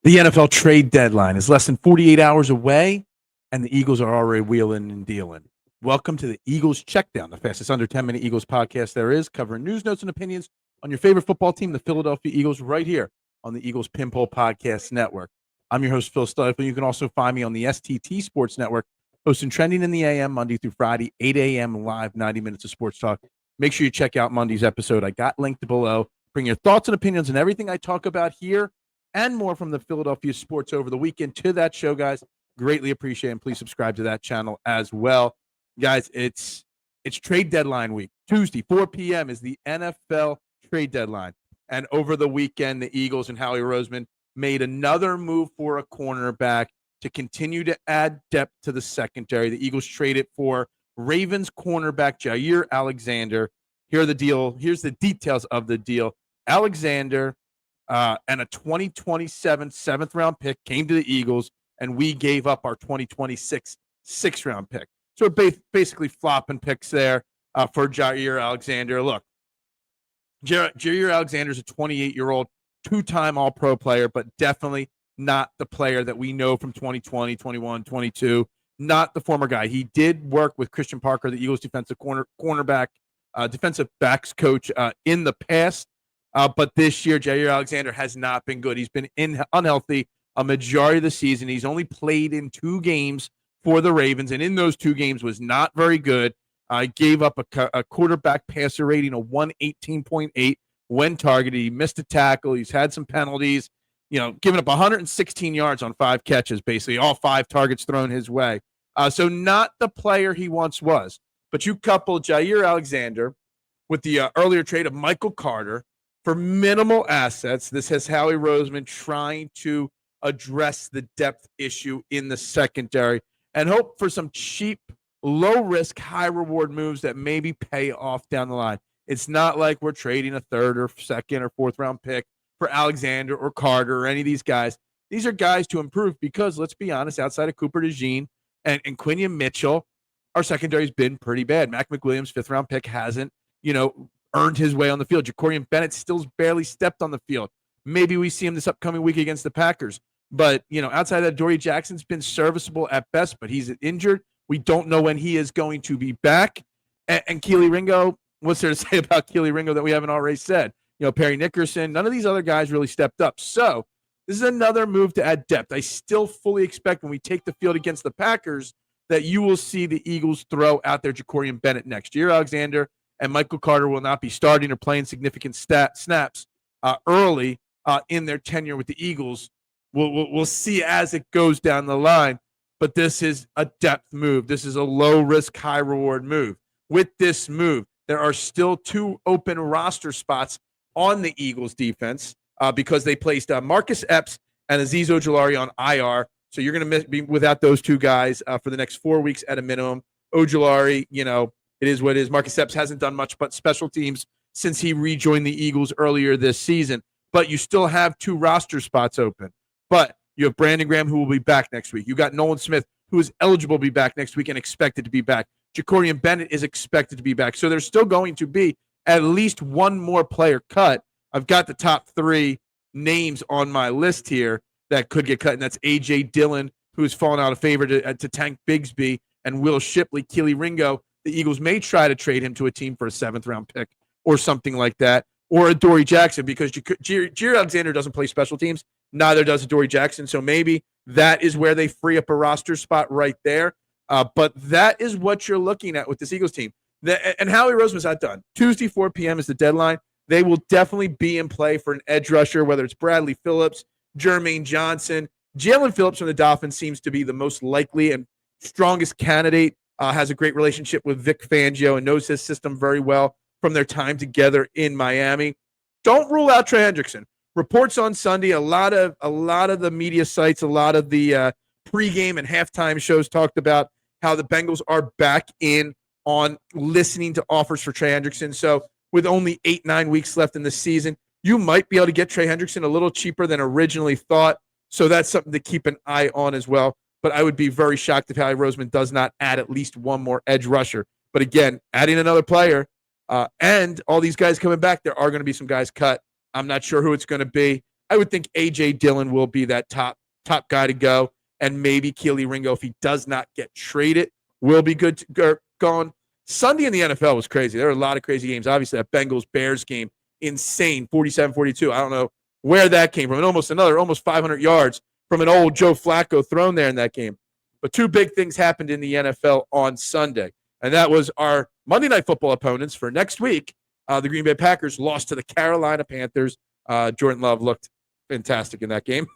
The NFL trade deadline is less than 48 hours away, and the Eagles are already wheeling and dealing. Welcome to the Eagles Checkdown, the fastest under 10-minute Eagles podcast there is, covering news, notes, and opinions on your favorite football team, the Philadelphia Eagles, right here on the Eagles Pinpole Podcast Network. I'm your host, Phil Stifel. You can also find me on the STT Sports Network, hosting Trending in the AM Monday through Friday, 8 a.m. live, 90 minutes of sports talk. Make sure you check out Monday's episode. I got linked below. Bring your thoughts and opinions on everything I talk about here and more from the Philadelphia sports over the weekend to that show, guys. Greatly appreciate it. And please subscribe to that channel as well. Guys, it's trade deadline week. Tuesday, 4 p.m. is the NFL trade deadline. And over the weekend, the Eagles and Howie Roseman made another move for a cornerback to continue to add depth to the secondary. The Eagles traded for Ravens cornerback Jaire Alexander. Here's the details of the deal. Alexander and a 2027 seventh-round pick came to the Eagles, and we gave up our 2026 sixth-round pick. So we're basically flopping picks there for Jaire Alexander. Look, Jaire Alexander is a 28-year-old, two-time All-Pro player, but definitely not the player that we know from 2020, 21, 22, not the former guy. He did work with Christian Parker, the Eagles defensive defensive backs coach in the past. But this year, Jaire Alexander has not been good. He's been unhealthy a majority of the season. He's only played in 2 games for the Ravens, and in those 2 games was not very good. Gave up a quarterback passer rating of 118.8 when targeted. He missed a tackle. He's had some penalties. Giving up 116 yards on 5 catches, basically all 5 targets thrown his way. So not the player he once was. But you couple Jaire Alexander with the earlier trade of Michael Carter for minimal assets. This has Howie Roseman trying to address the depth issue in the secondary and hope for some cheap, low-risk, high-reward moves that maybe pay off down the line. It's not like we're trading a third or second or fourth-round pick for Alexander or Carter or any of these guys. These are guys to improve because, let's be honest, outside of Cooper Dejean and Quinyon Mitchell, our secondary's been pretty bad. Mac McWilliams, fifth-round pick, hasn't, earned his way on the field. Jacorian Bennett still's barely stepped on the field. Maybe we see him this upcoming week against the Packers. But, outside of that, Dory Jackson's been serviceable at best, but he's injured. We don't know when he is going to be back. And Keely Ringo, what's there to say about Keely Ringo that we haven't already said? Perry Nickerson, none of these other guys really stepped up. So this is another move to add depth. I still fully expect when we take the field against the Packers that you will see the Eagles throw out their Jacorian Bennett next year. Alexander and Michael Carter will not be starting or playing significant snaps early in their tenure with the Eagles. We'll see as it goes down the line, but this is a depth move. This is a low-risk, high-reward move. With this move, there are still 2 open roster spots on the Eagles defense because they placed Marcus Epps and Azeez Ojulari on IR. So you're going to be without those 2 guys for the next 4 weeks at a minimum. Ojulari, it is what it is. Marcus Epps hasn't done much but special teams since he rejoined the Eagles earlier this season. But you still have 2 roster spots open. But you have Brandon Graham, who will be back next week. You got Nolan Smith, who is eligible to be back next week and expected to be back. Jacorian Bennett is expected to be back. So there's still going to be at least 1 more player cut. I've got the top 3 names on my list here that could get cut, and that's A.J. Dillon, who has fallen out of favor to Tank Bigsby, and Will Shipley. Keely Ringo, the Eagles may try to trade him to a team for a 7th-round pick or something like that, or a Dory Jackson, because Jaire Alexander doesn't play special teams. Neither does Dory Jackson, so maybe that is where they free up a roster spot right there. But that is what you're looking at with this Eagles team. And Howie Roseman's not done. Tuesday, 4 p.m. is the deadline. They will definitely be in play for an edge rusher, whether it's Bradley Phillips, Jermaine Johnson. Jalen Phillips from the Dolphins seems to be the most likely and strongest candidate, has a great relationship with Vic Fangio and knows his system very well from their time together in Miami. Don't rule out Trey Hendrickson. Reports on Sunday, a lot of the media sites, a lot of the pregame and halftime shows talked about how the Bengals are back in on listening to offers for Trey Hendrickson. So with only 8-9 weeks left in the season, you might be able to get Trey Hendrickson a little cheaper than originally thought. So that's something to keep an eye on as well. But I would be very shocked if Howie Roseman does not add at least one more edge rusher. But again, adding another player and all these guys coming back, there are going to be some guys cut. I'm not sure who it's going to be. I would think A.J. Dillon will be that top guy to go, and maybe Keely Ringo, if he does not get traded, will be good to go gone. Sunday in the NFL was crazy. There were a lot of crazy games. Obviously, that Bengals-Bears game, insane, 47-42. I don't know where that came from. And almost 500 yards from an old Joe Flacco thrown there in that game. But two big things happened in the NFL on Sunday, and that was our Monday Night Football opponents for next week. The Green Bay Packers lost to the Carolina Panthers. Jordan Love looked fantastic in that game.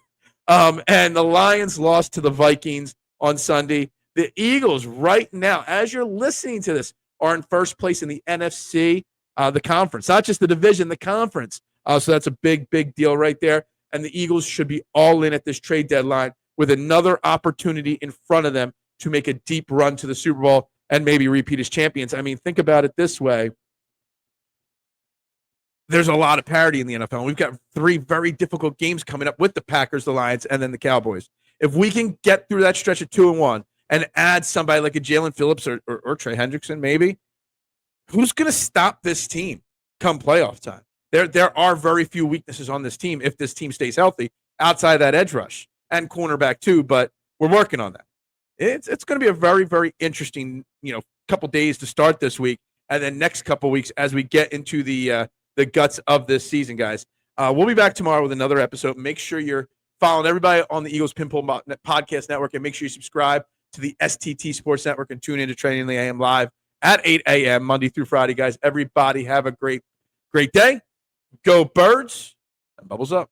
And the Lions lost to the Vikings on Sunday. The Eagles right now, as you're listening to this, are in first place in the NFC, the conference, not just the division, the conference. So that's a big, big deal right there. And the Eagles should be all in at this trade deadline with another opportunity in front of them to make a deep run to the Super Bowl and maybe repeat as champions. I mean, think about it this way. There's a lot of parity in the NFL. We've got 3 very difficult games coming up with the Packers, the Lions, and then the Cowboys. If we can get through that stretch of 2-1 and add somebody like a Jalen Phillips or Trey Hendrickson, maybe, who's going to stop this team come playoff time? There are very few weaknesses on this team if this team stays healthy outside of that edge rush and cornerback too, but we're working on that. It's going to be a very, very interesting, couple days to start this week, and then next couple weeks as we get into the guts of this season, guys. We'll be back tomorrow with another episode. Make sure you're following everybody on the Eagles Pinball Podcast Network, and make sure you subscribe to the STT Sports Network and tune in to Training in the AM live at 8 a.m. Monday through Friday, guys. Everybody have a great day. Go Birds, and bubbles up.